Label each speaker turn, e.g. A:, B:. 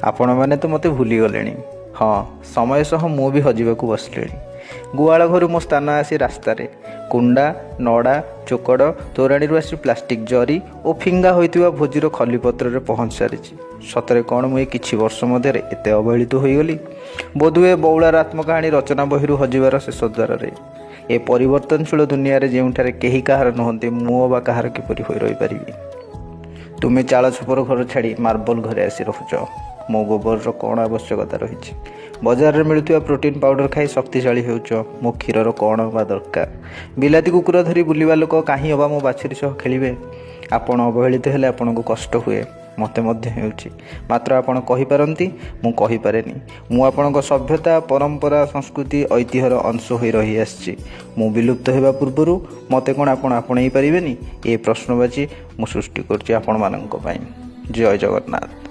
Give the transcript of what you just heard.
A: ଆପଣମାନେ ତ ମୋତେ ଭୁଲିଗଲେଣି। ହଁ, ସମୟ ସହ ମୁଁ ବି ହଜିବାକୁ ବସିଲିଣି। ଗୁହାଳ ଘରୁ ମୋ ସ୍ଥାନ ଆସି ରାସ୍ତାରେ। କୁଣ୍ଡା, ନଡ଼ା, ଚୋକଡ଼, ତୋରାଣୀରୁ ଆସି ପ୍ଲାଷ୍ଟିକ୍ ଜରି ଓ ଫିଙ୍ଗା ହୋଇଥିବା ଭୋଜିର ଖଲିପତ୍ରରେ ପହଞ୍ଚି ସାରିଛି। ସତରେ କ'ଣ ମୁଁ ଏ କିଛି ବର୍ଷ ମଧ୍ୟରେ ଏତେ ଅବହେଳିତ ହୋଇଗଲି? ବୋଧହୁଏ ବଉଳାର ଆତ୍ମକାହାଣୀ ରଚନା ବହିରୁ ହଜିବାର ଶେଷ ଦ୍ୱାରରେ। ଏ ପରିବର୍ତ୍ତନଶୀଳ ଦୁନିଆରେ ଯେଉଁଠାରେ କେହି କାହାର ନୁହନ୍ତି, ମୁଁ ଅବା କାହାର କିପରି ହୋଇ ରହିପାରିବି? ତୁମେ ଚାଳ ଛପର ଘର ଛାଡ଼ି ମାର୍ବଲ ଘରେ ଆସି ରହୁଛ। ମୋ ଗୋବରର କ'ଣ ଆବଶ୍ୟକତା ରହିଛି? ବଜାରରେ ମିଳୁଥିବା ପ୍ରୋଟିନ୍ ପାଉଡ଼ର ଖାଇ ଶକ୍ତିଶାଳୀ ହେଉଛ। ମୋ କ୍ଷୀରର କ'ଣ ବା ଦରକାର? ବିଲାତି କୁକୁର ଧରି ବୁଲିବା ଲୋକ କାହିଁ ଅବା ମୋ ବାଛୁରୀ ସହ ଖେଳିବେ? ଆପଣ ଅବହେଳିତ ହେଲେ ଆପଣଙ୍କୁ କଷ୍ଟ ହୁଏ, ମୋତେ ମଧ୍ୟ ହେଉଛି। ମାତ୍ର ଆପଣ କହିପାରନ୍ତି, ମୁଁ କହିପାରେନି। ମୁଁ ଆପଣଙ୍କ ସଭ୍ୟତା, ପରମ୍ପରା, ସଂସ୍କୃତି, ଐତିହ୍ୟର ଅଂଶ ହୋଇ ରହିଆସିଛି। ମୁଁ ବିଲୁପ୍ତ ହେବା ପୂର୍ବରୁ ମୋତେ କ'ଣ ଆପଣ ଆପଣେଇ ପାରିବେନି? ଏ ପ୍ରଶ୍ନବାଚୀ ମୁଁ ସୃଷ୍ଟି କରୁଛି ଆପଣମାନଙ୍କ ପାଇଁ। ଜୟ ଜଗନ୍ନାଥ।